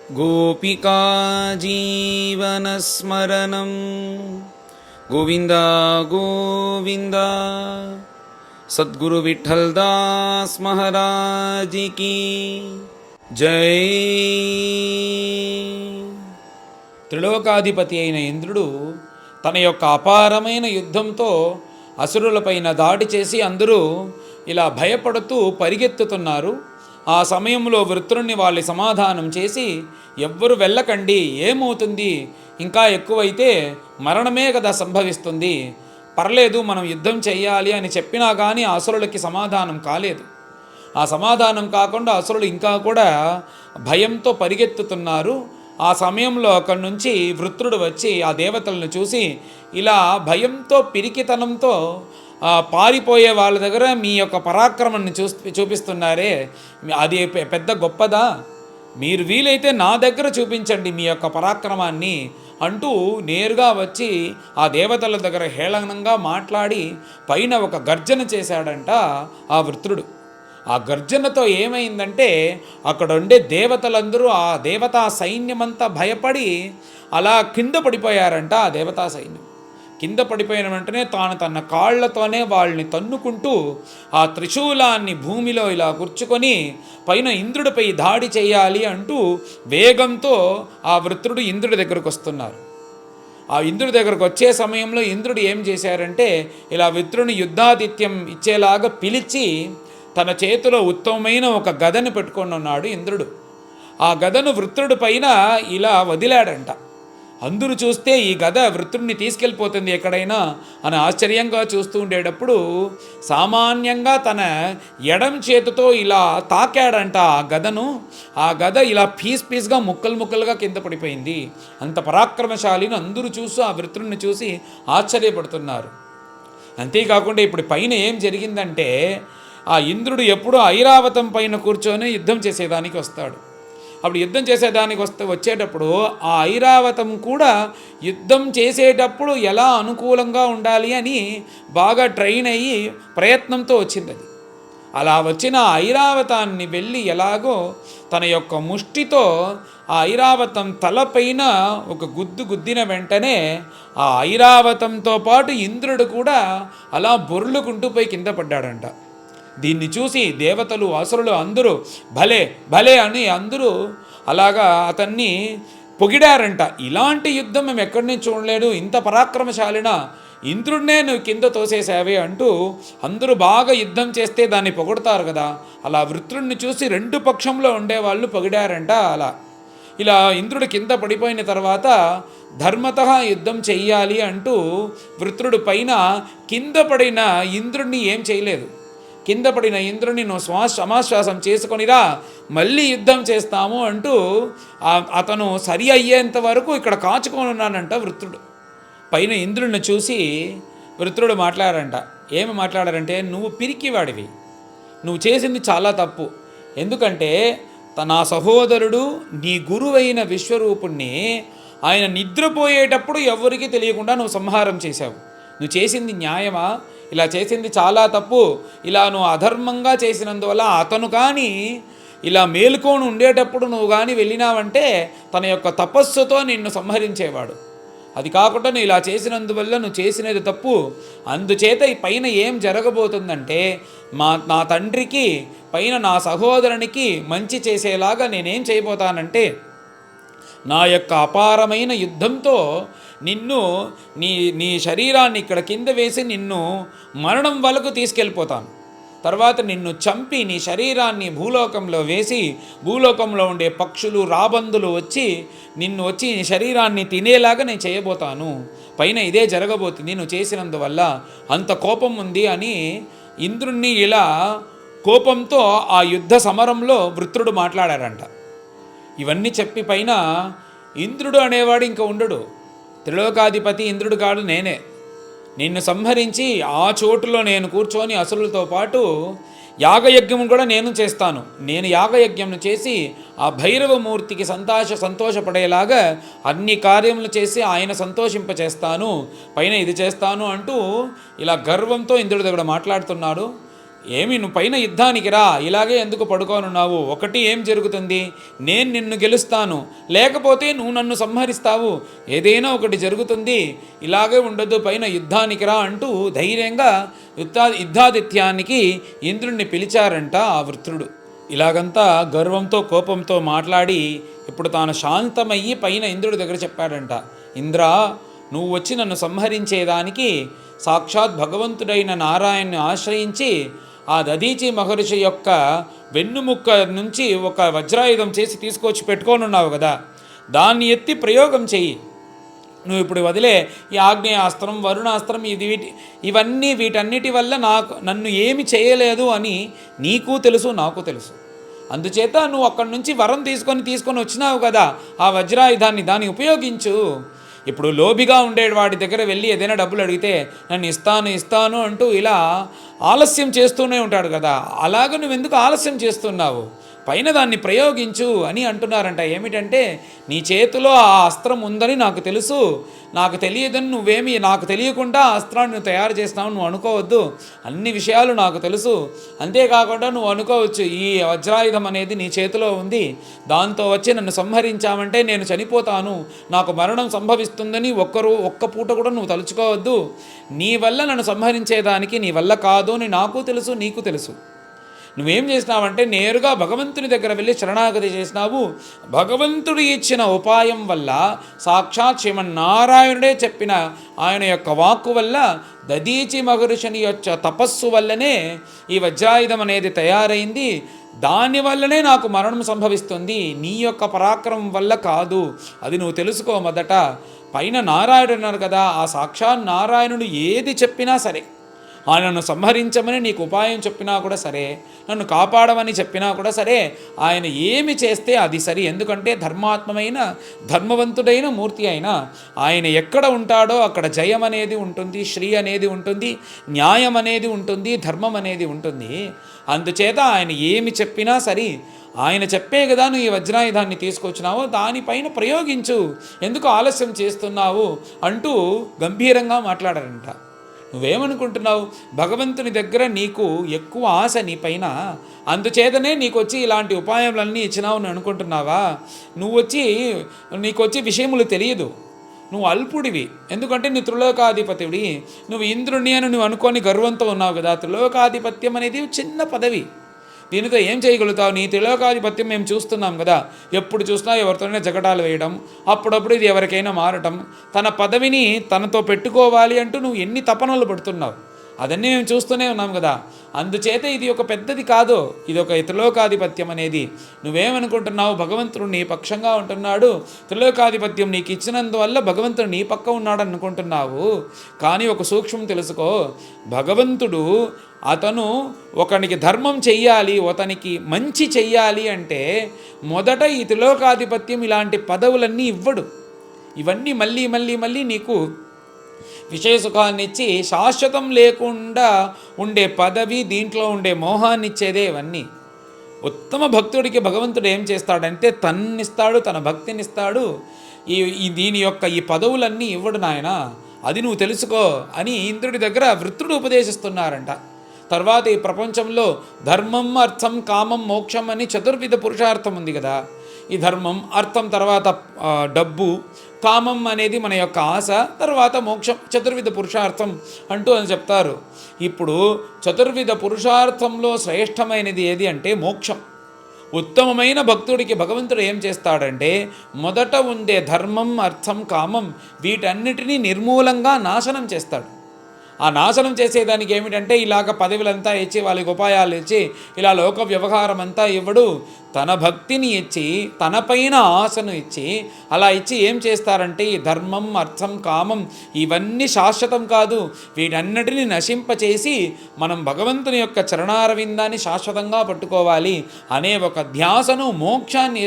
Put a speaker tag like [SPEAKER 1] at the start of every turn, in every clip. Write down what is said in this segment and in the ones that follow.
[SPEAKER 1] गोपिका जीवनस्मरणं गोविंद गोविंद। सद्गुरु विठ्ठलदास महाराज की जय। త్రిలోకాధిపతి అయిన ఇంద్రుడు తన యొక్క అపారమైన యుద్ధంతో అసురులపైన దాడి చేసి అందరూ ఇలా భయపడుతూ పరిగెత్తుతున్నారు. ఆ సమయంలో వృత్రుణ్ణి వాళ్ళ సమాధానం చేసి, ఎవ్వరు వెళ్ళకండి, ఏమవుతుంది, ఇంకా ఎక్కువైతే మరణమే కదా సంభవిస్తుంది, పర్లేదు మనం యుద్ధం చెయ్యాలి అని చెప్పినా కానీ అసురులకి సమాధానం కాలేదు. ఆ సమాధానం కాకుండా అసురులు ఇంకా కూడా భయంతో పరిగెత్తుతున్నారు. ఆ సమయంలో అక్కడి నుంచి వృత్రుడు వచ్చి ఆ దేవతలను చూసి, ఇలా భయంతో పిరికితనంతో పారిపోయే వాళ్ళ దగ్గర మీ యొక్క పరాక్రమాన్ని చూపిస్తున్నారే, అది పెద్ద గొప్పదా, మీరు వీలైతే నా దగ్గర చూపించండి మీ యొక్క పరాక్రమాన్ని అంటూ నేరుగా వచ్చి ఆ దేవతల దగ్గర హేళనంగా మాట్లాడి పైన ఒక గర్జన చేశాడంట ఆ వృత్రుడు. ఆ గర్జనతో ఏమైందంటే అక్కడ ఉండే దేవతలందరూ, ఆ దేవతా సైన్యమంతా భయపడి అలా కింద పడిపోయారంట. ఆ దేవతా సైన్యం కింద పడిపోయిన వెంటనే తాను తన కాళ్లతోనే వాళ్ళని తన్నుకుంటూ ఆ త్రిశూలాన్ని భూమిలో ఇలా కూర్చుకొని పైన ఇంద్రుడిపై దాడి చేయాలి అంటూ వేగంతో ఆ వృత్రుడు ఇంద్రుడి దగ్గరకు వస్తున్నారు. ఆ ఇంద్రుడి దగ్గరకు వచ్చే సమయంలో ఇంద్రుడు ఏం చేశారంటే ఇలా వృత్రుని యుద్ధాతిథ్యం ఇచ్చేలాగా పిలిచి తన చేతిలో ఉత్తమమైన ఒక గదను పెట్టుకొని ఉన్నాడు ఇంద్రుడు. ఆ గదను వృత్రుడి పైన ఇలా వదిలాడంట. అందరూ చూస్తే ఈ గద వృత్రుడిని తీసుకెళ్ళిపోతుంది ఎక్కడైనా అని ఆశ్చర్యంగా చూస్తూ ఉండేటప్పుడు సామాన్యంగా తన ఎడం చేతితో ఇలా తాకాడంట ఆ గదను. ఆ గద ఇలా పీస్గా ముక్కలుగా కింద పడిపోయింది. అంత పరాక్రమశాలిని అందరూ చూస్తూ ఆ వృత్రుడిని చూసి ఆశ్చర్యపడుతున్నారు. అంతేకాకుండా ఇప్పుడు పైన ఏం జరిగిందంటే ఆ ఇంద్రుడు ఎప్పుడూ ఐరావతం పైన కూర్చొని యుద్ధం చేసేదానికి వస్తాడు. అప్పుడు యుద్ధం చేసేదానికి వచ్చేటప్పుడు ఆ ఐరావతం కూడా యుద్ధం చేసేటప్పుడు ఎలా అనుకూలంగా ఉండాలి అని బాగా ట్రైన్ అయ్యి ప్రయత్నంతో వచ్చింది. అది అలా వచ్చిన ఐరావతాన్ని వెళ్ళి ఎలాగో తన యొక్క ముష్టితో ఆ ఐరావతం తలపైన ఒక గుద్దిన వెంటనే ఆ ఐరావతంతో పాటు ఇంద్రుడు కూడా అలా బొర్లుకుంటూ పోయి కింద పడ్డాడంట. దీన్ని చూసి దేవతలు అసురులు అందరూ భలే భలే అని అందరూ అలాగా అతన్ని పొగిడారంట. ఇలాంటి యుద్ధం మేము ఎక్కడి నుంచి చూడలేదు, ఇంత పరాక్రమశాలిన ఇంద్రుడినే నువ్వు కింద తోసేసావే అంటూ అందరూ బాగా యుద్ధం చేస్తే దాన్ని పొగుడతారు కదా, అలా వృత్రుడిని చూసి రెండు పక్షంలో ఉండేవాళ్ళు పొగిడారంట. అలా ఇలా ఇంద్రుడు కింద పడిపోయిన తర్వాత ధర్మతః యుద్ధం చెయ్యాలి అంటూ వృత్రుడు పైన కింద పడిన ఇంద్రుడిని ఏం చేయలేదు. కింద పడిన ఇంద్రుని నువ్వు సమాశ్వాసం చేసుకొనిరా, మళ్ళీ యుద్ధం చేస్తాము అంటూ అతను సరి అయ్యేంత వరకు ఇక్కడ కాచుకొని ఉన్నానంట వృత్రుడు. పైన ఇంద్రుడిని చూసి వృత్రుడు మాట్లాడారంట. ఏమి మాట్లాడారంటే, నువ్వు పిరికివాడివి, నువ్వు చేసింది చాలా తప్పు. ఎందుకంటే నా సహోదరుడు నీ గురువైన విశ్వరూపుణ్ణి ఆయన నిద్రపోయేటప్పుడు ఎవరికీ తెలియకుండా నువ్వు సంహారం చేశావు. నువ్వు చేసింది న్యాయమా? ఇలా చేసింది చాలా తప్పు. ఇలా నువ్వు అధర్మంగా చేసినందువల్ల అతను కానీ ఇలా మేలుకొని ఉండేటప్పుడు నువ్వు కానీ వెళ్ళినావంటే తన యొక్క తపస్సుతో నిన్ను సంహరించేవాడు. అది కాకుండా నువ్వు ఇలా చేసినందువల్ల నువ్వు చేసినది తప్పు. అందుచేత ఈ పైన ఏం జరగబోతుందంటే నా తండ్రికి పైన నా సహోదరునికి మంచి చేసేలాగా నేనేం చేయబోతానంటే నా యొక్క అపారమైన యుద్ధంతో నిన్ను నీ శరీరాన్ని ఇక్కడ కింద వేసి నిన్ను మరణం వరకు తీసుకెళ్ళిపోతాను. తర్వాత నిన్ను చంపి నీ శరీరాన్ని భూలోకంలో వేసి భూలోకంలో ఉండే పక్షులు రాబందులు వచ్చి నిన్ను వచ్చి నీ శరీరాన్ని తినేలాగా నేను చేయబోతాను. పైన ఇదే జరగబోతుంది నువ్వు చేసినందువల్ల, అంత కోపం ఉంది అని ఇంద్రుణ్ణి ఇలా కోపంతో ఆ యుద్ధ సమరంలో వృత్రుడు మాట్లాడారంట. ఇవన్నీ చెప్పి పైన ఇంద్రుడు అనేవాడు ఇంకా ఉండడు. త్రిలోకాధిపతి ఇంద్రుడు కాడు, నేనే నిన్ను సంహరించి ఆ చోటులో నేను కూర్చొని అసురులతో పాటు యాగయజ్ఞం కూడా నేను చేస్తాను. నేను యాగయజ్ఞం చేసి ఆ భైరవమూర్తికి సంతోషపడేలాగా అన్ని కార్యములు చేసి ఆయన సంతోషింపచేస్తాను, పైన ఇది చేస్తాను అంటూ ఇలా గర్వంతో ఇంద్రుడి దగ్గర మాట్లాడుతున్నాడు. ఏమి నువ్వు పైన యుద్ధానికి రా, ఇలాగే ఎందుకు పడుకోనున్నావు? ఒకటి ఏం జరుగుతుంది, నేను నిన్ను గెలుస్తాను, లేకపోతే నువ్వు నన్ను సంహరిస్తావు, ఏదైనా ఒకటి జరుగుతుంది, ఇలాగే ఉండదు, పైన యుద్ధానికి రా అంటూ ధైర్యంగా యుద్ధాదిత్యానికి ఇంద్రుణ్ణి పిలిచారంట ఆ వృత్రుడు. ఇలాగంతా గర్వంతో కోపంతో మాట్లాడి ఇప్పుడు తాను శాంతమయ్యి పైన ఇంద్రుడి దగ్గర చెప్పాడంట, ఇంద్ర, నువ్వు వచ్చి నన్ను సంహరించేదానికి సాక్షాత్ భగవంతుడైన నారాయణ్ణి ఆశ్రయించి ఆ దధీచి మహర్షి యొక్క వెన్నుముక్క నుంచి ఒక వజ్రాయుధం చేసి తీసుకొచ్చి పెట్టుకోనున్నావు కదా, దాన్ని ఎత్తి ప్రయోగం చెయ్యి. నువ్వు ఇప్పుడు వదిలే ఈ ఆగ్నేయాస్త్రం, వరుణాస్త్రం, ఇవన్నీ వీటన్నిటి వల్ల నన్ను ఏమి చేయలేదు అని నీకు తెలుసు, నాకు తెలుసు. అందుచేత నువ్వు అక్కడి నుంచి వరం తీసుకొని వచ్చినావు కదా, ఆ వజ్రాయుధాన్ని దాన్ని ఉపయోగించు. ఇప్పుడు లోబిగా ఉండే వాడి దగ్గర వెళ్ళి ఏదైనా డబ్బులు అడిగితే నన్ను ఇస్తాను అంటూ ఇలా ఆలస్యం చేస్తూనే ఉంటాడు కదా, అలాగ నువ్వెందుకు ఆలస్యం చేస్తున్నావు? పైన దాన్ని ప్రయోగించు అని అంటున్నారంట. ఏమిటంటే, నీ చేతిలో ఆ అస్త్రం ఉందని నాకు తెలుసు, నాకు తెలియదని నువ్వేమి, నాకు తెలియకుండా ఆ అస్త్రాన్ని నువ్వు తయారు చేస్తున్నావు నువ్వు అనుకోవద్దు, అన్ని విషయాలు నాకు తెలుసు. అంతేకాకుండా నువ్వు అనుకోవచ్చు, ఈ వజ్రాయుధం అనేది నీ చేతిలో ఉంది, దాంతో వచ్చి నన్ను సంహరించామంటే నేను చనిపోతాను, నాకు మరణం సంభవిస్తుందని ఒక్క పూట కూడా నువ్వు తలుచుకోవద్దు. నీ వల్ల నన్ను సంహరించేదానికి నీ వల్ల కాదు అని నాకు తెలుసు, నీకు తెలుసు. నువ్వేం చేసినావంటే నేరుగా భగవంతుని దగ్గర వెళ్ళి శరణాగతి చేసినావు. భగవంతుడు ఇచ్చిన ఉపాయం వల్ల, సాక్షాత్ శ్రీమన్నారాయణుడే చెప్పిన ఆయన యొక్క వాక్కు వల్ల, దధీచి మహర్షిని యొక్క తపస్సు వల్లనే ఈ వజ్రాయుధం అనేది తయారైంది. దానివల్లనే నాకు మరణం సంభవిస్తుంది, నీ యొక్క పరాక్రమం వల్ల కాదు. అది నువ్వు తెలుసుకో మొదట. పైన నారాయణుడు అన్నారు కదా, ఆ సాక్షాత్ నారాయణుడు ఏది చెప్పినా సరే, ఆయనను సంహరించమని నీకు ఉపాయం చెప్పినా కూడా సరే, నన్ను కాపాడమని చెప్పినా కూడా సరే, ఆయన ఏమి చేస్తే అది సరి. ఎందుకంటే ధర్మాత్మమైన ధర్మవంతుడైన మూర్తి అయినా ఆయన ఎక్కడ ఉంటాడో అక్కడ జయం అనేది ఉంటుంది, శ్రీ అనేది ఉంటుంది, న్యాయం అనేది ఉంటుంది, ధర్మం అనేది ఉంటుంది. అందుచేత ఆయన ఏమి చెప్పినా సరి, ఆయన చెప్పే కదా నువ్వు ఈ వజ్రాయుధాన్ని తీసుకొచ్చినావో దానిపైన ప్రయోగించు, ఎందుకు ఆలస్యం చేస్తున్నావు అంటూ గంభీరంగా మాట్లాడారంట. నువ్వేమనుకుంటున్నావు? భగవంతుని దగ్గర నీకు ఎక్కువ ఆశ నీ పైన, అందుచేతనే నీకు వచ్చి ఇలాంటి ఉపాయములన్నీ ఇచ్చినావు అని అనుకుంటున్నావా? నీకొచ్చి విషయములు తెలియదు, నువ్వు అల్పుడివి. ఎందుకంటే నువ్వు త్రిలోకాధిపతివి, నువ్వు ఇంద్రుణ్ణి అని నువ్వు అనుకొని గర్వంతో ఉన్నావు కదా. త్రిలోకాధిపత్యం అనేది చిన్న పదవి, దీనితో ఏం చేయగలుగుతావు? నీ త్రిలోకాధిపత్యం మేము చూస్తున్నాం కదా, ఎప్పుడు చూసినా ఎవరితోనైనా జగడాలు వేయడం, అప్పుడప్పుడు ఇది ఎవరికైనా మారటం, తన పదవిని తనతో పెట్టుకోవాలి అంటూ నువ్వు ఎన్ని తపనలు పడుతున్నావు, అదన్నీ మేము చూస్తూనే ఉన్నాం కదా. అందుచేత ఇది ఒక పెద్దది కాదు, ఇది ఒక త్రిలోకాధిపత్యం అనేది. నువ్వేమనుకుంటున్నావు? భగవంతుడు నీ పక్షంగా ఉంటున్నాడు, త్రిలోకాధిపత్యం నీకు ఇచ్చినందువల్ల భగవంతుడు నీ పక్క ఉన్నాడు అనుకుంటున్నావు. కానీ ఒక సూక్ష్మం తెలుసుకో, భగవంతుడు అతను ఒకనికి ధర్మం చెయ్యాలి, అతనికి మంచి చెయ్యాలి అంటే మొదట ఈ త్రిలోకాధిపత్యం ఇలాంటి పదవులన్నీ ఇవ్వడు. ఇవన్నీ మళ్ళీ మళ్ళీ మళ్ళీ నీకు విషయ సుఖాన్ని ఇచ్చి శాశ్వతం లేకుండా ఉండే పదవి, దీంట్లో ఉండే మోహాన్ని ఇచ్చేదే ఇవన్నీ. ఉత్తమ భక్తుడికి భగవంతుడు ఏం చేస్తాడంటే తన్నిస్తాడు, తన భక్తినిస్తాడు. దీని యొక్క ఈ పదవులన్నీ ఇవ్వడు నాయన, అది నువ్వు తెలుసుకో అని ఇంద్రుడి దగ్గర వృత్రుడు ఉపదేశిస్తున్నారంట. తర్వాత ఈ ప్రపంచంలో ధర్మం, అర్థం, కామం, మోక్షం అని చతుర్విధ పురుషార్థం ఉంది కదా. ఈ ధర్మం, అర్థం, తర్వాత డబ్బు, కామం అనేది మన యొక్క ఆశ, తర్వాత మోక్షం, చతుర్విధ పురుషార్థం అంటూ అని చెప్తారు. ఇప్పుడు చతుర్విధ పురుషార్థంలో శ్రేష్టమైనది ఏది అంటే మోక్షం. ఉత్తమమైన భక్తుడికి భగవంతుడు ఏం చేస్తాడంటే మొదట ఉండే ధర్మం, అర్థం, కామం వీటన్నిటినీ నిర్మూలంగా నాశనం చేస్తాడు. ఆ నాశనం చేసేదానికి ఏమిటంటే ఇలాగ పదవులంతా ఇచ్చి, వాళ్ళకి ఉపాయాలు ఇచ్చి, ఇలా లోక వ్యవహారం అంతా ఇవ్వడు. తన భక్తిని ఇచ్చి, తనపైన ఆశను ఇచ్చి, అలా ఇచ్చి ఏం చేస్తారంటే ఈ ధర్మం, అర్థం, కామం ఇవన్నీ శాశ్వతం కాదు, వీటన్నిటిని నశింపచేసి మనం భగవంతుని యొక్క చరణారవిందాన్ని శాశ్వతంగా పట్టుకోవాలి అనే ఒక ధ్యాసను, మోక్షాన్ని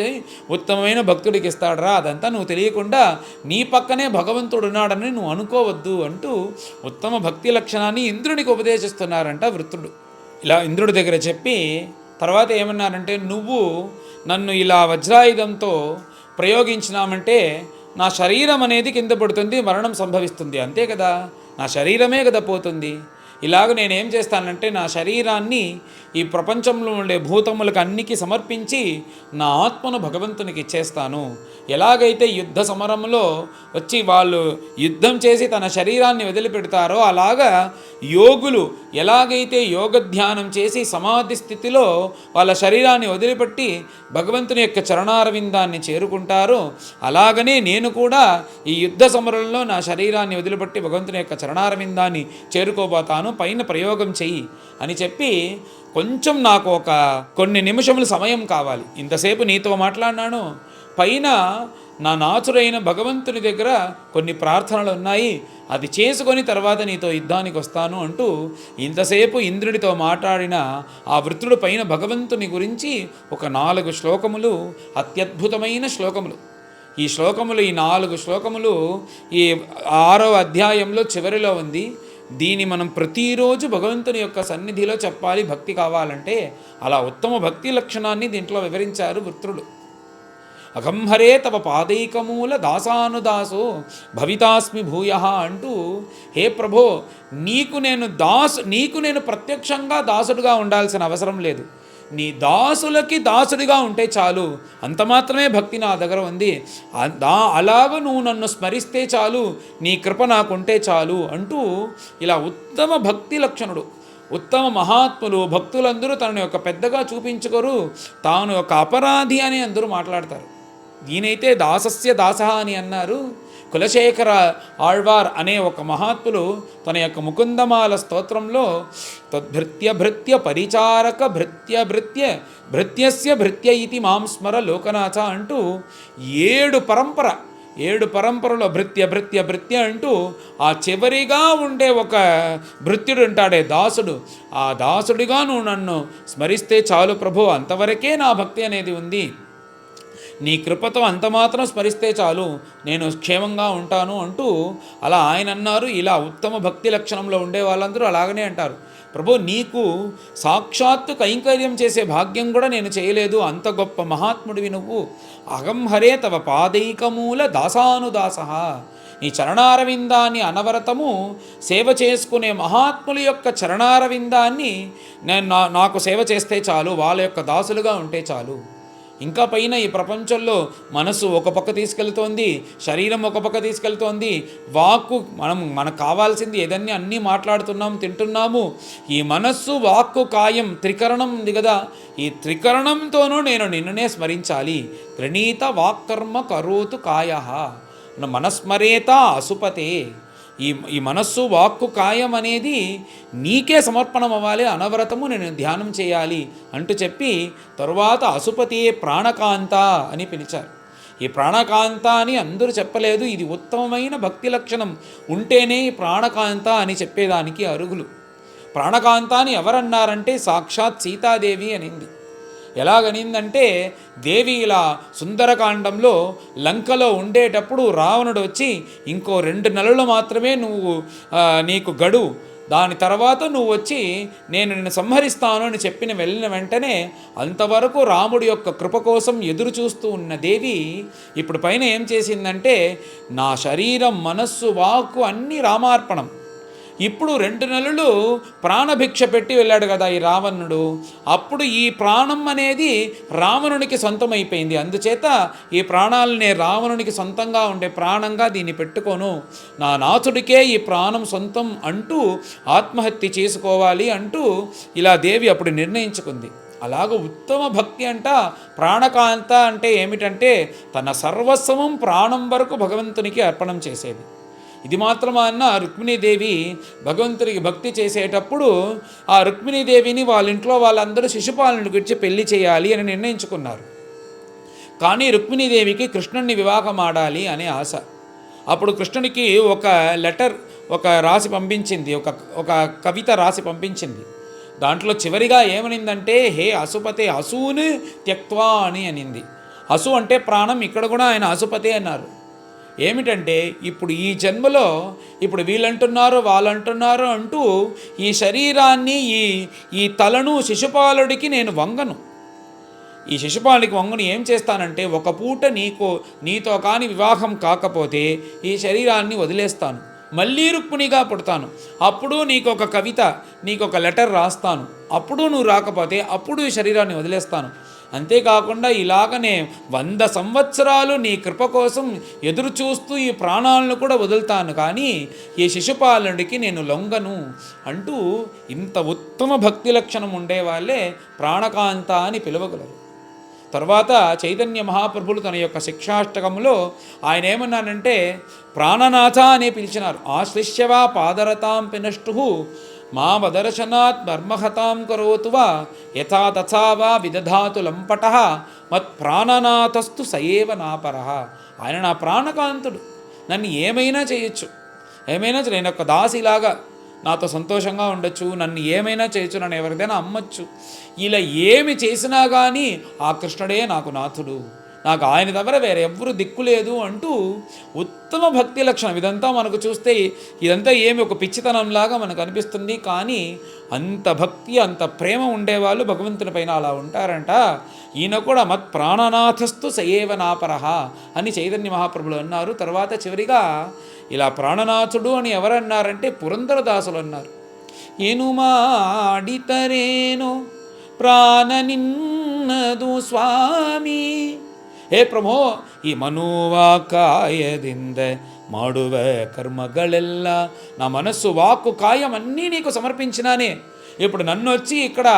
[SPEAKER 1] ఉత్తమమైన భక్తుడికి ఇస్తాడరా. అదంతా నువ్వు తెలియకుండా నీ పక్కనే భగవంతుడు ఉన్నాడని నువ్వు అనుకోవద్దు అంటూ ఉత్తమ భక్తి లక్షణాన్ని ఇంద్రుడికి ఉపదేశిస్తున్నారంట వృత్రుడు. ఇలా ఇంద్రుడి దగ్గర చెప్పి తర్వాత ఏమన్నారంటే, నువ్వు నన్ను ఇలా వజ్రాయుధంతో ప్రయోగించినామంటే నా శరీరం అనేది కింద పడుతుంది, మరణం సంభవిస్తుంది, అంతే కదా, నా శరీరమే కదా పోతుంది. ఇలాగ నేనేం చేస్తానంటే నా శరీరాన్ని ఈ ప్రపంచంలో ఉండే భూతములకు అన్నికి సమర్పించి నా ఆత్మను భగవంతునికి ఇచ్చేస్తాను. ఎలాగైతే యుద్ధ సమరంలో వచ్చి వాళ్ళు యుద్ధం చేసి తన శరీరాన్ని వదిలిపెడతారో అలాగా యోగులు ఎలాగైతే యోగ ధ్యానం చేసి సమాధి స్థితిలో వాళ్ళ శరీరాన్ని వదిలిపెట్టి భగవంతుని యొక్క చరణారవిందాన్ని చేరుకుంటారో అలాగనే నేను కూడా ఈ యుద్ధ సమరంలో నా శరీరాన్ని వదిలిపెట్టి భగవంతుని యొక్క చరణారవిందాన్ని చేరుకోబోతాను, పైన ప్రయోగం చెయ్యి అని చెప్పి కొంచెం నాకు కొన్ని నిమిషముల సమయం కావాలి. ఇంతసేపు నీతో మాట్లాడినాను, పైన నా నాచురైన భగవంతుని దగ్గర కొన్ని ప్రార్థనలు ఉన్నాయి, అది చేసుకొని తర్వాత నీతో యుద్ధానికి వస్తాను అంటూ ఇంతసేపు ఇంద్రుడితో మాట్లాడిన ఆ వృత్రుడు పైన భగవంతుని గురించి ఒక 4 శ్లోకములు, అత్యద్భుతమైన శ్లోకములు. ఈ 4 శ్లోకములు ఈ 6వ అధ్యాయంలో చివరిలో ఉంది. దీన్ని మనం ప్రతిరోజు భగవంతుని యొక్క సన్నిధిలో చెప్పాలి భక్తి కావాలంటే. అలా ఉత్తమ భక్తి లక్షణాన్ని దీంట్లో వివరించారు వృత్రుడు. అగంహరే తవ పాదైకమూల దాసానుదాసో భవితాస్మి భూయ అంటూ, హే ప్రభో, నీకు నేను ప్రత్యక్షంగా దాసుడుగా ఉండాల్సిన అవసరం లేదు, నీ దాసులకి దాసుడిగా ఉంటే చాలు, అంత మాత్రమే భక్తి నా దగ్గర ఉంది, అలాగ నువ్వు నన్ను స్మరిస్తే చాలు, నీ కృప నాకుంటే చాలు అంటూ ఇలా ఉత్తమ భక్తి లక్షణుడు. ఉత్తమ మహాత్ములు భక్తులందరూ తనను యొక్క పెద్దగా చూపించుకోరు, తాను ఒక అపరాధి అని అందరూ మాట్లాడతారు. దీనైతే దాసస్య దాసః అని అన్నారు. కులశేఖర ఆళ్వార్ అనే ఒక మహాత్ములు తన యొక్క ముకుందమాల స్తోత్రంలో తద్భృత్య భృత్య పరిచారక భృత్య భృత్య భృత్యస్య భృత్య ఇతి మాం స్మర లోకనాథ అంటూ 7 పరంపరలో భృత్య భృత్య భృత్య అంటూ ఆ చివరిగా ఉండే ఒక భృత్యుడు ఉంటాడే దాసుడు, ఆ దాసుడిగా నువ్వు నన్ను స్మరిస్తే చాలు ప్రభు, అంతవరకే నా భక్తి అనేది ఉంది, నీ కృపతో అంత మాత్రం స్మరిస్తే చాలు, నేను క్షేమంగా ఉంటాను అంటూ అలా ఆయన అన్నారు. ఇలా ఉత్తమ భక్తి లక్షణంలో ఉండే వాళ్ళందరూ అలాగనే అంటారు, ప్రభు నీకు సాక్షాత్తు కైంకర్యం చేసే భాగ్యం కూడా నేను చేయలేదు, అంత గొప్ప మహాత్ముడివి నువ్వు. అహం హరే తవ పాదైకమూల దాసానుదాసః, నీ చరణారవిందాన్ని అనవరతము సేవ చేసుకునే మహాత్ముల యొక్క చరణారవిందాన్ని నాకు సేవ చేస్తే చాలు, వాళ్ళ యొక్క దాసులుగా ఉంటే చాలు. ఇంకా పైన ఈ ప్రపంచంలో మనసు ఒక పక్క తీసుకెళ్తోంది, శరీరం ఒక పక్క తీసుకెళ్తోంది, వాక్కు మనకు కావాల్సింది ఏదన్నీ అన్నీ మాట్లాడుతున్నాము, తింటున్నాము. ఈ మనస్సు వాక్కు కాయం త్రికరణం ఉంది కదా, ఈ త్రికరణంతోనూ నేను నిన్నునే స్మరించాలి. త్రినీత వాక్కర్మ కరోతు కాయః మనస్మరేత అసుపతే. ఈ మనస్సు వాక్కు కాయం అనేది నీకే సమర్పణం అవ్వాలి, అనవరతము నేను ధ్యానం చేయాలి అంటూ చెప్పి తరువాత అసుపతి ప్రాణకాంత అని పిలిచారు. ఈ ప్రాణకాంత అని అందరూ చెప్పలేదు, ఇది ఉత్తమమైన భక్తి లక్షణం ఉంటేనే ఈ ప్రాణకాంత అని చెప్పేదానికి అర్హులు. ప్రాణకాంత అని ఎవరన్నారంటే సాక్షాత్ సీతాదేవి అనింది. ఎలాగనిందంటే దేవి ఇలా సుందరకాండంలో లంకలో ఉండేటప్పుడు రావణుడు వచ్చి ఇంకో 2 నెలలు మాత్రమే నీకు గడువు, దాని తర్వాత నువ్వు వచ్చి నేను నిన్ను సంహరిస్తాను అని వెళ్ళిన వెంటనే అంతవరకు రాముడి యొక్క కృప కోసం ఎదురు చూస్తూ ఉన్న దేవి ఇప్పుడు పైన ఏం చేసిందంటే నా శరీరం మనస్సు వాక్కు అన్నీ రామార్పణం. ఇప్పుడు 2 నెలలు ప్రాణభిక్ష పెట్టి వెళ్ళాడు కదా ఈ రావణుడు, అప్పుడు ఈ ప్రాణం అనేది రావణునికి సొంతమైపోయింది. అందుచేత ఈ ప్రాణాలనే రావణునికి సొంతంగా ఉండే ప్రాణంగా దీన్ని పెట్టుకోను, నా నాథుడికే ఈ ప్రాణం సొంతం అంటూ ఆత్మహత్య చేసుకోవాలి అంటూ ఇలా దేవి అప్పుడు నిర్ణయించుకుంది. అలాగ ఉత్తమ భక్తి అంట ప్రాణకాంత అంటే ఏమిటంటే తన సర్వస్వము ప్రాణం వరకు భగవంతునికి అర్పణం చేసేది. ఇది మాత్రమా అన్న రుక్మిణీదేవి భగవంతుడికి భక్తి చేసేటప్పుడు ఆ రుక్మిణీదేవిని వాళ్ళ ఇంట్లో వాళ్ళందరూ శిశుపాలను గురించి పెళ్లి చేయాలి అని నిర్ణయించుకున్నారు. కానీ రుక్మిణీదేవికి కృష్ణుడిని వివాహం ఆడాలి అనే ఆశ. అప్పుడు కృష్ణుడికి ఒక లెటర్ రాసి పంపించింది, ఒక కవిత రాసి పంపించింది. దాంట్లో చివరిగా ఏమనిందంటే హే అసుపతే అసూని త్యక్వా అని అనింది. అసు అంటే ప్రాణం, ఇక్కడ కూడా ఆయన అసుపతే అన్నారు. ఏమిటంటే ఇప్పుడు ఈ జన్మలో ఇప్పుడు వీళ్ళంటున్నారు వాళ్ళంటున్నారు అంటూ ఈ శరీరాన్ని ఈ తలను శిశుపాలుడికి నేను వంగను. ఈ శిశుపాలుడికి వంగను ఏం చేస్తానంటే ఒక పూట నీతో కానీ వివాహం కాకపోతే ఈ శరీరాన్ని వదిలేస్తాను. మళ్ళీ రుక్మిణిగా పుడతాను, అప్పుడు నీకు ఒక కవిత, నీకు ఒక లెటర్ రాస్తాను, అప్పుడు నువ్వు రాకపోతే అప్పుడు ఈ శరీరాన్ని వదిలేస్తాను. అంతేకాకుండా ఇలాగనే 100 సంవత్సరాలు నీ కృప కోసం ఎదురు చూస్తూ ఈ ప్రాణాలను కూడా వదులుతాను, కానీ ఈ శిశుపాలుడికి నేను లొంగను అంటూ ఇంత ఉత్తమ భక్తి లక్షణం ఉండేవాళ్ళే ప్రాణకాంత అని పిలవగలరు. తర్వాత చైతన్య మహాప్రభులు తన యొక్క శిక్షాష్టకంలో ఆయన ఏమన్నానంటే ప్రాణనాథ అనే పిలిచినారు. ఆశ్లిష్యవా పాదరతాం పినష్టు మా వదర్శనాత్ మర్మహతాం కరోతువా యథా తథా వా విదధాతు లంపట మత్ ప్రాణనాథస్తు సయేవ నాపరః. ఆయన నా ప్రాణకాంతుడు, నన్ను ఏమైనా చేయొచ్చు, ఏమైనా నేను ఒక దాసిలాగా నాతో సంతోషంగా ఉండొచ్చు, నన్ను ఏమైనా చేయొచ్చు, నన్ను ఎవరిదైనా అమ్మచ్చు, ఇలా ఏమి చేసినా కానీ ఆ కృష్ణుడే నాకు నాథుడు, నాకు ఆయన దగ్గర వేరే ఎవ్వరు దిక్కు లేదు అంటూ ఉత్తమ భక్తి లక్షణం. ఇదంతా మనకు చూస్తే ఇదంతా ఏమి ఒక పిచ్చితనంలాగా మనకు అనిపిస్తుంది, కానీ అంత భక్తి అంత ప్రేమ ఉండేవాళ్ళు భగవంతుని పైన అలా ఉంటారంట. ఈయన కూడా మత్ ప్రాణనాథస్తు సయేవ నాపరః అని చైతన్య మహాప్రభులు అన్నారు. తర్వాత చివరిగా ఇలా ప్రాణనాథుడు అని ఎవరన్నారంటే పురంధరదాసులు అన్నారు. ఏనుమాడితరేనో ప్రాణ నిన్నదు స్వామి. ಹೇ ಪ್ರಭೋ ಈ ಮನೋವಾಕಾಯದಿಂದ ಮಾಡುವ కర్మగಳೆಲ್ಲ నా మనస్సు వాక్కు కాయం అన్నీ నీకు సమర్పించినానే. ఇప్పుడు నన్ను వచ్చి ఇక్కడ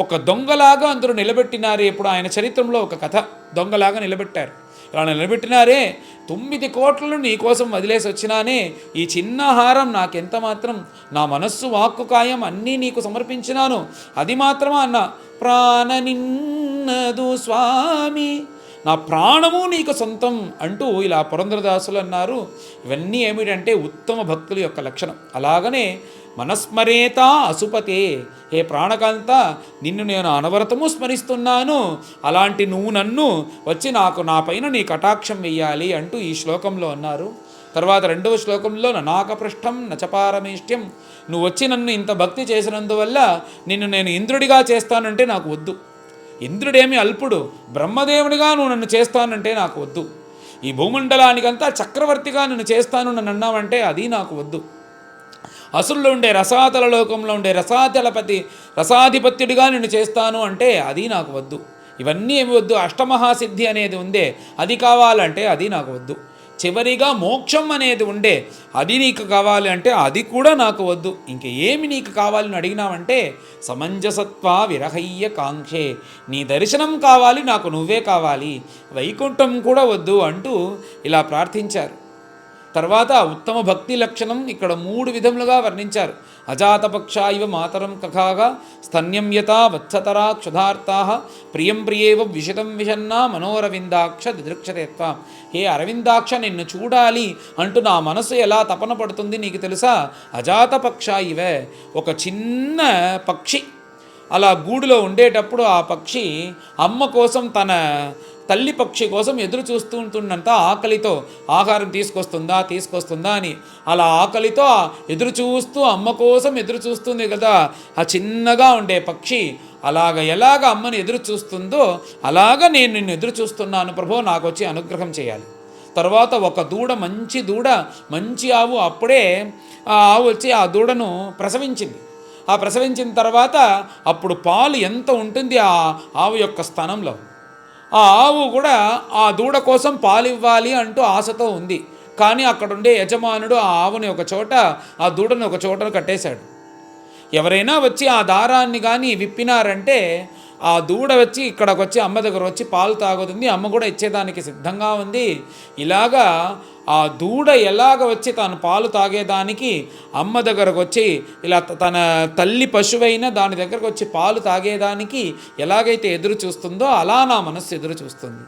[SPEAKER 1] ఒక దొంగలాగా అందరూ నిలబెట్టినారే. ఇప్పుడు ఆయన చరిత్రలో ఒక కథ, దొంగలాగా నిలబెట్టారు. ఇలా నిలబెట్టినారే, 9 కోట్లను నీ కోసం వదిలేసి వచ్చినానే, ఈ చిన్న హారం నాకెంత మాత్రం, నా మనస్సు వాక్కు కాయం అన్నీ నీకు సమర్పించినాను, అది మాత్రమా అన్న ప్రాణ నిన్నదు స్వామి, నా ప్రాణము నీకు సొంతం అంటూ ఇలా పురంధరదాసులు అన్నారు. ఇవన్నీ ఏమిటంటే ఉత్తమ భక్తుల యొక్క లక్షణం. అలాగనే మనస్మరేత అసుపతే, హే ప్రాణకాంత నిన్ను నేను అనవరతము స్మరిస్తున్నాను, అలాంటి నువ్వు నన్ను వచ్చి నా పైన నీ కటాక్షం వెయ్యాలి అంటూ ఈ శ్లోకంలో అన్నారు. తర్వాత 2వ శ్లోకంలో నాకపృష్టం నచపారమేష్ట్యం, నువ్వు వచ్చి నన్ను ఇంత భక్తి చేసినందువల్ల నిన్ను నేను ఇంద్రుడిగా చేస్తానంటే నాకు వద్దు. ఇంద్రుడేమి అల్పుడు, బ్రహ్మదేవునిగా నువ్వు నన్ను చేస్తానంటే నాకు వద్దు. ఈ భూమండలానికంతా చక్రవర్తిగా నన్ను చేస్తాను నన్ను అన్నావంటే అది నాకు వద్దు. అసురులు ఉండే రసాతల లోకంలో ఉండే రసాధిపత్యుడిగా నిన్ను చేస్తాను అంటే అది నాకు వద్దు. ఇవన్నీ ఏమి వద్దు. అష్టమహాసిద్ధి అనేది ఉందే, అది కావాలంటే అది నాకు వద్దు. చివరిగా మోక్షం అనేది ఉండే, అది నీకు కావాలి అంటే అది కూడా నాకు వద్దు. ఇంక ఏమి నీకు కావాలని అడిగినావంటే సమంజసత్వ విరహయ్య కాంక్షే, నీ దర్శనం కావాలి, నాకు నువ్వే కావాలి, వైకుంఠం కూడా వద్దు అంటూ ఇలా ప్రార్థించారు. తర్వాత ఉత్తమ భక్తి లక్షణం ఇక్కడ 3 విధములుగా వర్ణించారు. అజాతపక్ష ఇవ మాతరం కఖాగా స్తన్యం యథా వత్సతరా క్షుధార్తా ప్రియం ప్రియేవ విషితం విషన్నా మనోరవిందాక్ష దిదృక్షతేత్వ. హే అరవిందాక్ష నిన్ను చూడాలి అంటూ నా మనసు ఎలా తపన పడుతుంది నీకు తెలుసా. అజాతపక్ష ఇవే, ఒక చిన్న పక్షి అలా గూడులో ఉండేటప్పుడు ఆ పక్షి అమ్మ కోసం తన తల్లి పక్షి కోసం ఎదురు చూస్తూ ఉంటున్నంత ఆకలితో ఆహారం తీసుకొస్తుందా అని అలా ఆకలితో ఎదురు చూస్తూ అమ్మ కోసం ఎదురు చూస్తుంది కదా ఆ చిన్నగా ఉండే పక్షి. ఎలాగ అమ్మని ఎదురు చూస్తుందో అలాగా నేను నిన్ను ఎదురు చూస్తున్నాను ప్రభో, నాకు వచ్చి అనుగ్రహం చేయాలి. తర్వాత ఒక దూడ, మంచి ఆవు, అప్పుడే ఆ ఆవు వచ్చి ఆ దూడను ప్రసవించింది. ఆ ప్రసవించిన తర్వాత అప్పుడు పాలు ఎంత ఉంటుంది ఆ ఆవు యొక్క స్థానంలో. ఆ ఆవు కూడా ఆ దూడ కోసం పాలు ఇవ్వాలి అంటూ ఆశతో ఉంది. కానీ అక్కడుండే యజమానుడు ఆ ఆవుని ఒక చోట, ఆ దూడని ఒక చోట కట్టేశాడు. ఎవరైనా వచ్చి ఆ దారాన్ని కానీ విప్పినారంటే ఆ దూడ వచ్చి ఇక్కడికి వచ్చి అమ్మ దగ్గర వచ్చి పాలు తాగుతుంది, అమ్మ కూడా ఇచ్చేదానికి సిద్ధంగా ఉంది. ఇలాగా ఆ దూడ ఎలాగ వచ్చి తాను పాలు తాగేదానికి అమ్మ దగ్గరకు వచ్చి ఇలా తన తల్లి పశువైన దాని దగ్గరకు వచ్చి పాలు తాగేదానికి ఎలాగైతే ఎదురు చూస్తుందో అలా నా మనస్సు ఎదురు చూస్తుంది.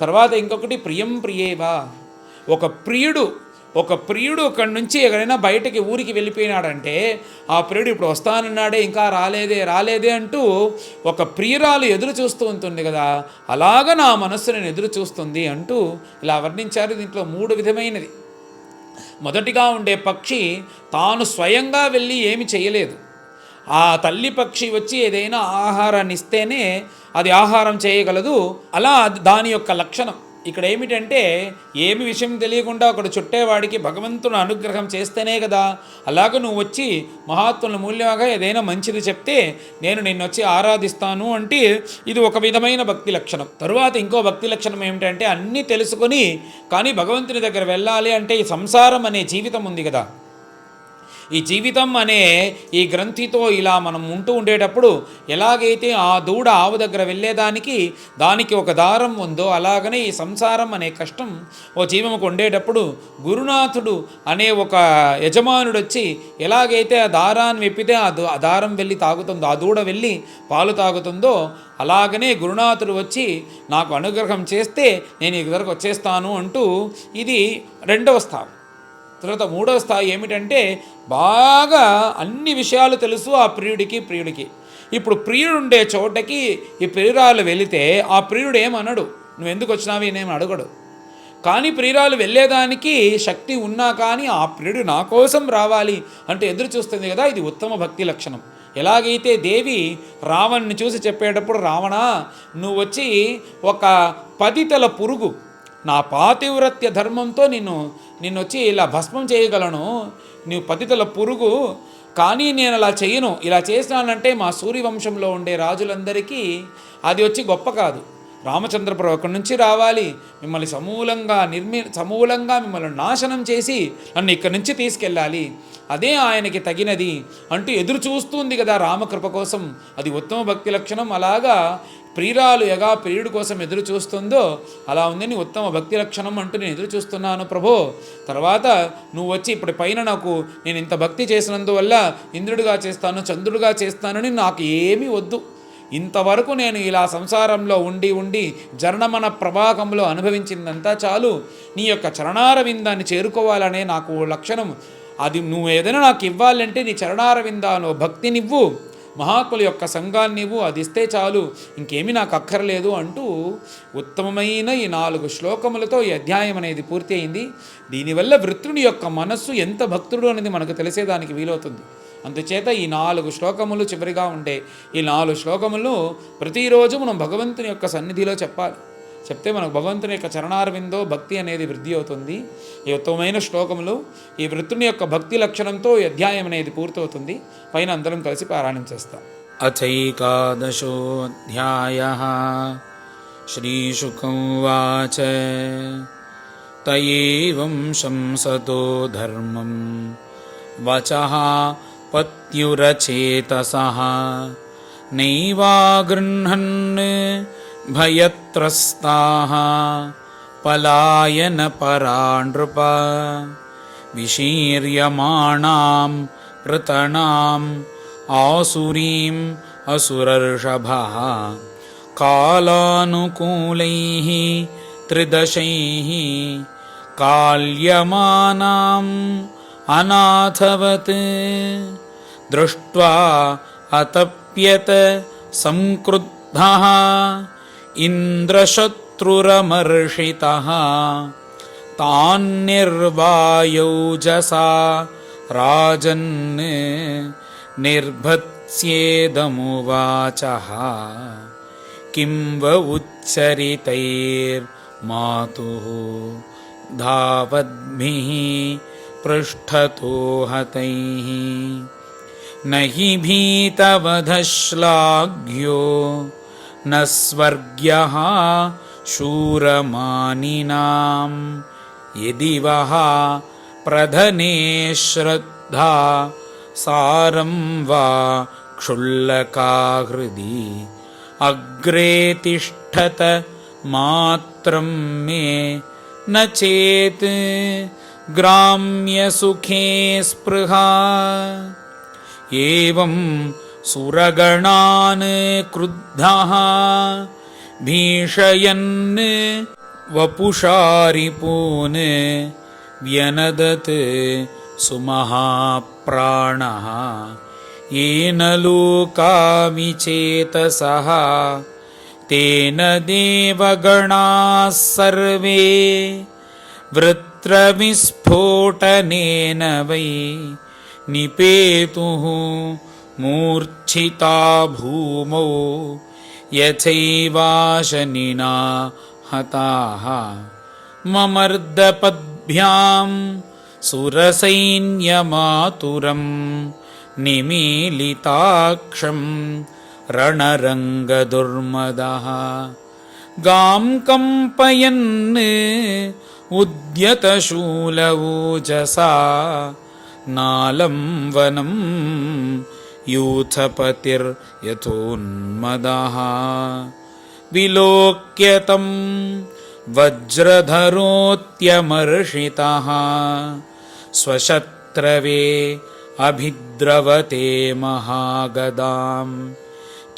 [SPEAKER 1] తర్వాత ఇంకొకటి ప్రియం ప్రియేవా, ఒక ప్రియుడు అక్కడి నుంచి ఎక్కడైనా బయటకి ఊరికి వెళ్ళిపోయినాడంటే ఆ ప్రియుడు ఇప్పుడు వస్తానన్నాడే ఇంకా రాలేదే అంటూ ఒక ప్రియురాలు ఎదురు చూస్తూ ఉంటుంది కదా, అలాగా నా మనస్సు నేను ఎదురు చూస్తుంది అంటూ ఇలా వర్ణించారు. దీంట్లో 3 విధమైనది. మొదటిగా ఉండే పక్షి తాను స్వయంగా వెళ్ళి ఏమి చేయలేదు. ఆ తల్లి పక్షి వచ్చి ఏదైనా ఆహారాన్ని ఇస్తేనే అది ఆహారం చేయగలదు. అలా దాని యొక్క లక్షణం. ఇక్కడ ఏమిటంటే ఏమి విషయం తెలియకుండా ఒకడు చుట్టేవాడికి భగవంతుని అనుగ్రహం చేస్తేనే కదా. అలాగ నువ్వు వచ్చి మహాత్ముల మూల్యంగా ఏదైనా మంచిది చెప్తే నేను నిన్ను వచ్చి ఆరాధిస్తాను అంటే ఇది ఒక విధమైన భక్తి లక్షణం. తరువాత ఇంకో భక్తి లక్షణం ఏమిటంటే అన్నీ తెలుసుకొని కానీ భగవంతుని దగ్గర వెళ్ళాలి అంటే ఈ సంసారం అనే జీవితం ఉంది కదా, ఈ జీవితం అనే ఈ గ్రంథితో ఇలా మనం ఉంటూ ఉండేటప్పుడు ఎలాగైతే ఆ దూడ ఆవు దగ్గర వెళ్ళేదానికి దానికి ఒక దారం ఉందో అలాగనే ఈ సంసారం అనే కష్టం ఓ జీవముకు ఉండేటప్పుడు గురునాథుడు అనే ఒక యజమానుడు వచ్చి ఎలాగైతే ఆ దారాన్ని విప్పితే ఆ దారం వెళ్ళి తాగుతుందో, ఆ దూడ వెళ్ళి పాలు తాగుతుందో అలాగనే గురునాథుడు వచ్చి నాకు అనుగ్రహం చేస్తే నేను ఈ దగ్గరకు వచ్చేస్తాను అంటూ ఇది రెండవ స్థాయి. తర్వాత మూడవ స్థాయి ఏమిటంటే బాగా అన్ని విషయాలు తెలుసు ఆ ప్రియుడికి. ఇప్పుడు ప్రియుడు ఉండే చోటకి ఈ ప్రియురాలు వెళితే ఆ ప్రియుడు ఏమనడు, నువ్వు ఎందుకు వచ్చినావి నేనేమి అడగడు. కానీ ప్రియురాలు వెళ్ళేదానికి శక్తి ఉన్నా కానీ ఆ ప్రియుడు నా కోసం రావాలి అంటే ఎదురు చూస్తుంది కదా, ఇది ఉత్తమ భక్తి లక్షణం. ఎలాగైతే దేవి రావణ్ణి చూసి చెప్పేటప్పుడు రావణా నువ్వు వచ్చి ఒక 10 తల పురుగు నా పాతివ్రత్య ధర్మంతో నిన్ను వచ్చి ఇలా భస్మం చేయగలను, నీవు 10 తల పురుగు కానీ నేను అలా చేయను, ఇలా చేసినానంటే మా సూర్యవంశంలో ఉండే రాజులందరికీ అది వచ్చి గొప్ప కాదు. రామచంద్రప్రభు అక్కడి నుంచి రావాలి, మిమ్మల్ని సమూలంగా మిమ్మల్ని నాశనం చేసి నన్ను ఇక్కడి నుంచి తీసుకెళ్ళాలి, అదే ఆయనకి తగినది అంటూ ఎదురు చూస్తుంది కదా రామకృప కోసం. అది ఉత్తమ భక్తి లక్షణం. అలాగా ప్రియురాలు ఎగా ప్రియుడి కోసం ఎదురు చూస్తుందో అలా ఉంది నీ ఉత్తమ భక్తి లక్షణం అంటూ నేను ఎదురు చూస్తున్నాను ప్రభో. తర్వాత నువ్వు వచ్చి ఇప్పుడు పైన నేను ఇంత భక్తి చేసినందువల్ల ఇంద్రుడిగా చేస్తాను, చంద్రుడిగా చేస్తానని నాకు ఏమీ వద్దు. ఇంతవరకు నేను ఇలా సంసారంలో ఉండి జననమన ప్రవాహంలో అనుభవించిందంతా చాలు, నీ యొక్క చరణారవిందాన్ని చేరుకోవాలనే నాకు లక్షణం. అది నువ్వు ఏదైనా నాకు ఇవ్వాలంటే నీ చరణారవిందాలో భక్తినివ్వు, మహాత్ముల యొక్క సంఘాన్ని ఇవ్వు, అది ఇస్తే చాలు, ఇంకేమీ నాకు అక్కర్లేదు అంటూ ఉత్తమమైన ఈ 4 శ్లోకములతో ఈ అధ్యాయం అనేది పూర్తి అయింది. దీనివల్ల వృత్రుని యొక్క మనస్సు ఎంత భక్తుడు అనేది మనకు తెలిసేదానికి వీలవుతుంది. అందుచేత ఈ 4 శ్లోకములు చివరిగా ఉండే ఈ 4 శ్లోకములు ప్రతిరోజు మనం భగవంతుని యొక్క సన్నిధిలో చెప్పాలి. చెప్తే మనకు భగవంతుని యొక్క చరణారవిందో భక్తి అనేది వృద్ధి అవుతుంది. ఈ ఉత్తమమైన శ్లోకములు ఈ వృత్తుని యొక్క భక్తి లక్షణంతో ఈ అధ్యాయం అనేది పూర్తవుతుంది. పైన అందరం కలిసి పారాయణం చేస్తాం.
[SPEAKER 2] అథైకాదశోऽధ్యాయః శ్రీశుకం ఉవాచ తయేవం శంసతో ధర్మం వచః పత్యురచేతసః నైవాగృహ్ణన్ భయత్రస్తాః పలాయన పరానృప విశీర్యమాణాం పృతనాం ఆసురీం అసురర్షభః కాలానుకూలైః త్రిదశైః కాల్యమానాం అనాథవత్ దృష్ట్వా అతప్యత సంక్రుద్ధః ఇంద్రశత్రురమర్షితః తాన్నిర్వాయౌజసా రాజన్ నిర్భత్స్యేదమువాచః కిం వ ఉచ్చరితైర్మాతుః ధావద్భిః పృష్ఠతో హతైః నహి భీతవధశ్లాఘ్యో న స్వర్గ్యః శూరమానినాం యది వః ప్రధనే శ్రద్ధా సారం వా క్షుల్లకా హృది అగ్రే తిష్ఠత మాత్రం మే న చేత్ గ్రామ్యసుఖే స్పృహా ఏవం సురగణాన్ క్రుద్ధః భీషయన్ వపుషారిపూన్ వ్యనదత్ సుమహాప్రాణః ఏన లోకా విచేతసః తేన దేవగణాః సర్వే వృత్రవిస్ఫోటనేన వై నిపేతుః మూర్ఛితా భూమౌ యథైవాశనినా हताः ममर्दपद्भ्यां सुरसैन्यमातुरं निमीलिताक्षं रणरङ्गदुर्मदः गां कम्पयन् उद्यतशूलवोजसा नालं वनं यूथपतिर्यथोन्मदः विलोक्य तं वज्रधरोऽत्यमर्षितः स्वशत्रवे अभिद्रवते महागदां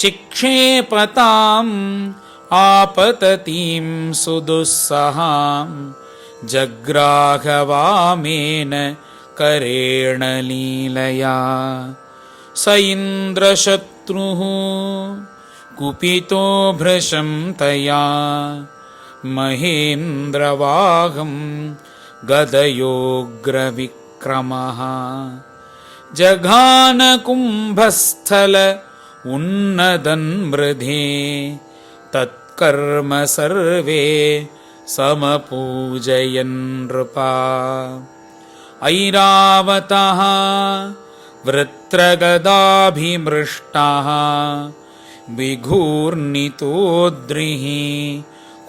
[SPEAKER 2] चिक्षेपताम् आपततीं सुदुस्सहां जग्राहवामेन करेण लीलया स इन्द्रशत्रुः कुपितो भृशं तया महेन्द्रवाहं गदयोग्रविक्रमः जघानकुम्भस्थल उन्नदन् मृधे तत्कर्म सर्वे समपूजयन् नृपा ऐरावतः वृत्रगदाभिमृष्टाः विघूर्णितोद्रिः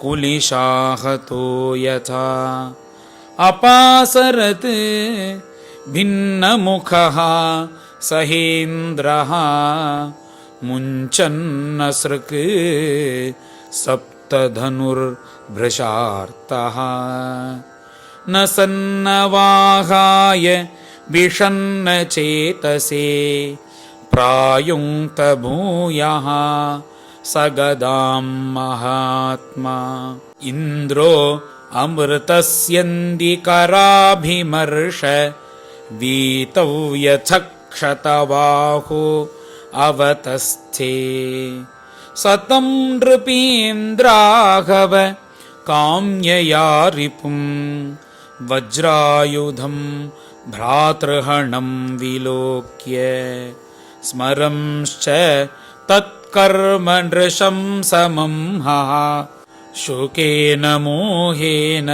[SPEAKER 2] कुलिशाहतो यथा अपासरत् भिन्नमुखः सहेन्द्रः मुञ्चन्नसृक् सप्तधनुर्भृशार्तः न सन्नवाहाय विषन्नचेतसे प्रायुङ्क्तभूयः स गदां महात्मा इन्द्रो अमृतस्यन्दिकराभिमर्श वीतव्यथक्षतबाहो अवतस्थे सतं नृपेन्द्राघव काम्यया रिपुं वज्रायुधं भ्रातृहणं विलोक्य स्मरंश्च तत्कर्म नृशंसमं शोकेन मोहेन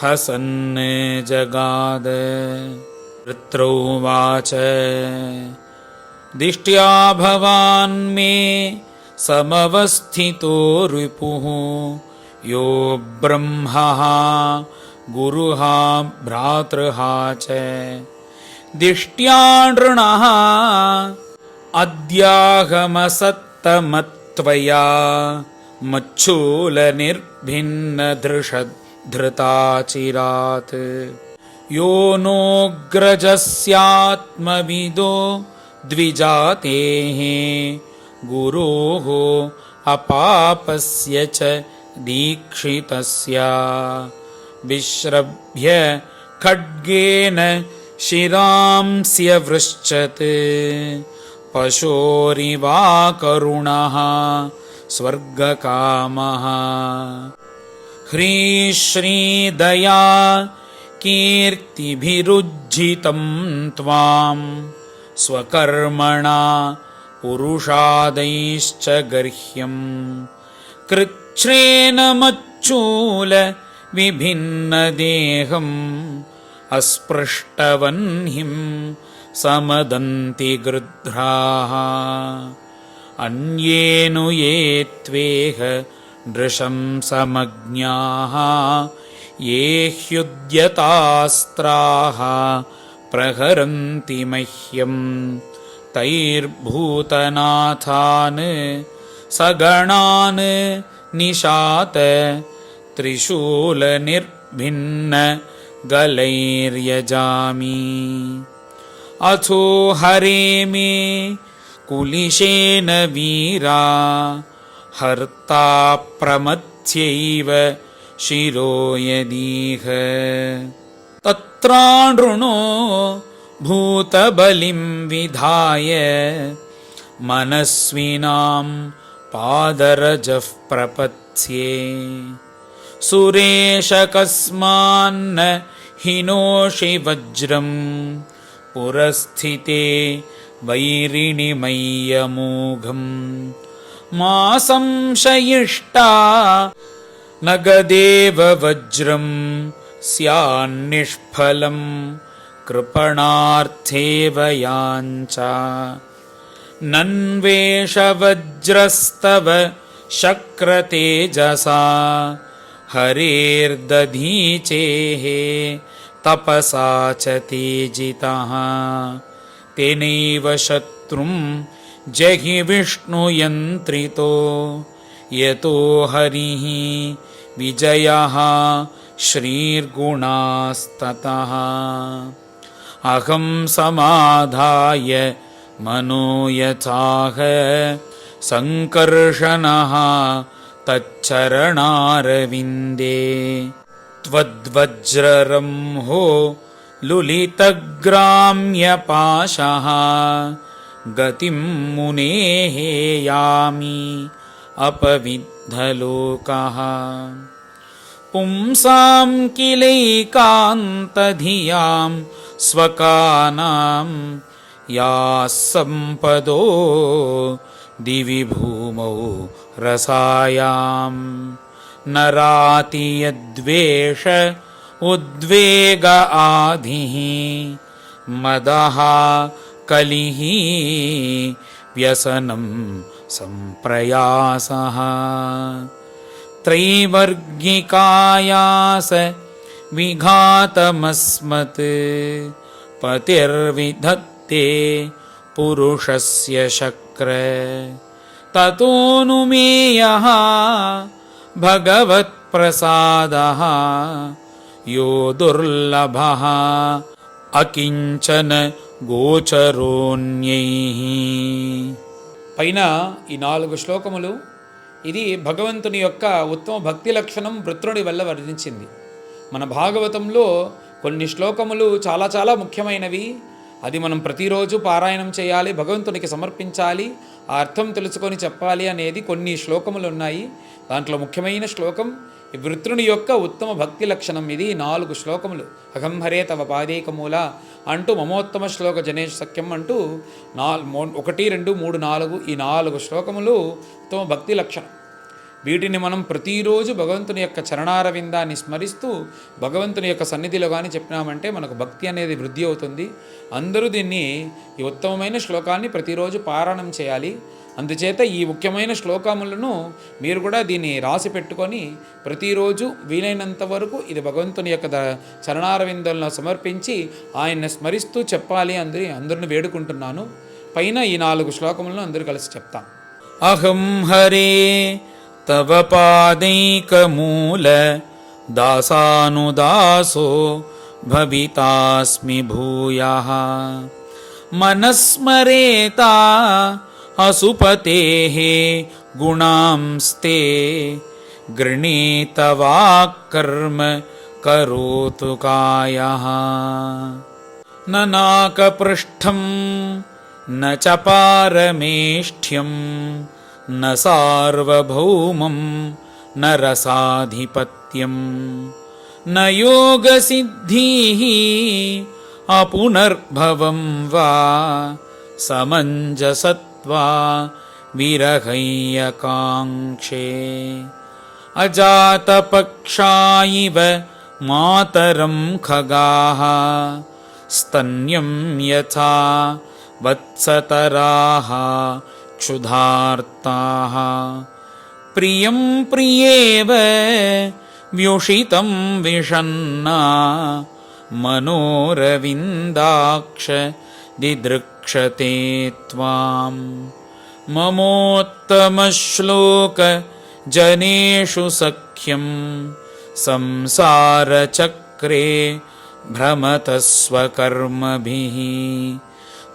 [SPEAKER 2] हसन् जगाद वृत्रोवाच दिष्ट्या भवान् मे समवस्थितो रिपुः यो ब्रह्मः गुरुः भ्रातृः च दिष्ट्या नृणः अद्याहमसत्तमत्वया मच्छूलनिर्भिन्नधृताचिरात् यो नोऽग्रजस्यात्मविदो द्विजातेः गुरोः अपापस्य च दीक्षितस्य विश्रभ्य खड्गेन शिरांस्य वृश्चत् पशोरिवाकरुणः स्वर्गकामः ह्रीश्रीदया कीर्तिभिरुज्झितं त्वां स्वकर्मणा पुरुषादैश्च गर्ह्यं कृच्छ्रेण मच्छूल विभिन्नदेहम् अस्पृष्टवह्निं समदन्ति गृध्राः अन्येनु ये त्वेह नृशंसमज्ञाः ये ह्युद्यतास्त्राः प्रहरन्ति मह्यं तैर्भूतनाथान् सगणान् निशात त्रिशूलनिर्भिन्न गलैर्यजामि अथो हरे मे कुलिशेन वीरा हर्ता प्रमथ्यैव शिरो यदीह तत्राणृणो भूतबलिं विधाय मनस्विनां पादरजः प्रपत्स्ये सुरेश कस्मान्न हिनोषि वज्रं पुरस्थिते वैरिणि मय्यमोघम् मा संशयिष्टा न गदेव वज्रं स्यान्निष्फलं कृपणार्थेव याञ्च नन्वेषवज्रस्तव शक्रतेजसा हरेर्दधीचेः तपसा च तेजितः तेनैव शत्रुं जहि विष्णुयन्त्रितो यतो हरिः विजयः श्रीर्गुणास्ततः अहं समाधाय मनो यथाह सङ्कर्षणः तच्चरणारविन्दे त्वद्वज्ररंहो लुलितग्राम्यपाशः गतिं मुनेः यामि अपविद्धलोकः पुंसां किलैकान्तधियां स्वकानां याः सम्पदो दिवि भूमौ रसायां नराति यद्वेष उद्वेग आधिः मदः कलिः व्यसनं सम्प्रयासः त्रैवर्गिकायास विघातमस्मत् पतिर्विधत्ते पुरुषस्य शक्र ततोऽनुमेयः भगवत्प्रसादः यो दुर्लभः अकिञ्चन గోచరోన్యైః.
[SPEAKER 1] పైన ఈ 4 శ్లోకములు ఇది భగవంతుని యొక్క ఉత్తమ భక్తి లక్షణం వృత్రుడి వల్ల వర్ణించింది. మన భాగవతంలో కొన్ని శ్లోకములు చాలా చాలా ముఖ్యమైనవి. అది మనం ప్రతిరోజు పారాయణం చేయాలి, భగవంతునికి సమర్పించాలి, ఆ అర్థం తెలుసుకొని చెప్పాలి అనేది కొన్ని శ్లోకములు ఉన్నాయి. దాంట్లో ముఖ్యమైన శ్లోకం ఈ వృత్రుని యొక్క ఉత్తమ భక్తి లక్షణం. ఇది 4 శ్లోకములు. అహం హరే తవ పాదేకమూల అంటూ మమోత్తమ శ్లోక జనేష్ సఖ్యం అంటూ 1, 2, 3, 4 ఈ 4 శ్లోకములు ఉత్తమ భక్తి లక్షణం. వీటిని మనం ప్రతిరోజు భగవంతుని యొక్క చరణారవిందాన్ని స్మరిస్తూ భగవంతుని యొక్క సన్నిధిలో కానీ చెప్పినామంటే మనకు భక్తి అనేది వృద్ధి అవుతుంది. అందరూ దీన్ని ఈ ఉత్తమమైన శ్లోకాన్ని ప్రతిరోజు పారాయణం చేయాలి. అందుచేత ఈ ముఖ్యమైన శ్లోకములను మీరు కూడా దీన్ని రాసి పెట్టుకొని ప్రతిరోజు వీలైనంత వరకు ఇది భగవంతుని యొక్క చరణారవిందంలో సమర్పించి ఆయన్ని స్మరిస్తూ చెప్పాలి అందరిని వేడుకుంటున్నాను. పైన ఈ 4 శ్లోకములను అందరూ కలిసి చెప్తాం.
[SPEAKER 2] అహం హరే తవ పాదైకమూల దాసానుదాసో భవితాస్మి భూయః మనస్మరేతా అసుపతేః గుణాంస్తే గృణీతవాక్కర్మ కరోతు కాయః న నాకపృష్ఠం న చ పారమేష్ఠ్యం న సార్వభౌమం న రసాధిపత్యం న యోగసిద్ధిః అపునర్భవం వా సమంజసత్వా విరహయ్యకాంక్షే అజాతపక్షాయివ మాతరం ఖగాః స్తన్యం యథా వత్సతరాః క్షుధార్తాః ప్రియం ప్రియేవ వ్యుషితం విషన్నా మనోరవిందాక్ష दिदृक्षते त्वां ममोत्तमश्लोक जनेषु सख्यं संसारचक्रे भ्रमतस्वकर्मभिः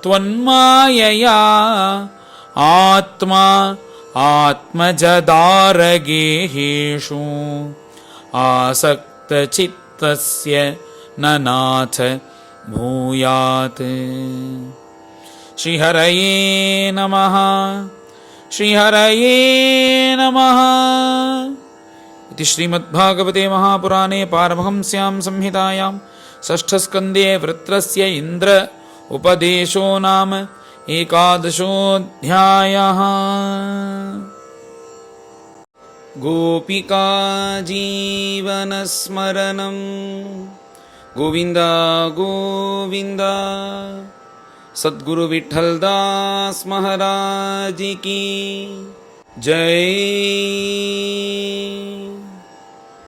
[SPEAKER 2] त्वन्मायया आत्मा आत्मजदारगेहेषु आसक्तचित्तस्य न नाथ भूयात्. श्रीहरये नमः. श्रीहरये नमः. इति श्रीमद्भागवते महापुराणे पारमहंस्यां संहितायां षष्ठस्कन्धे वृत्रस्य इन्द्र उपदेशो नाम 11 अध्यायः. गोपिका जीवनस्मरणं गोविन्द गोविन्द सद्गुरु विठ्ठलदास महाराज की जय।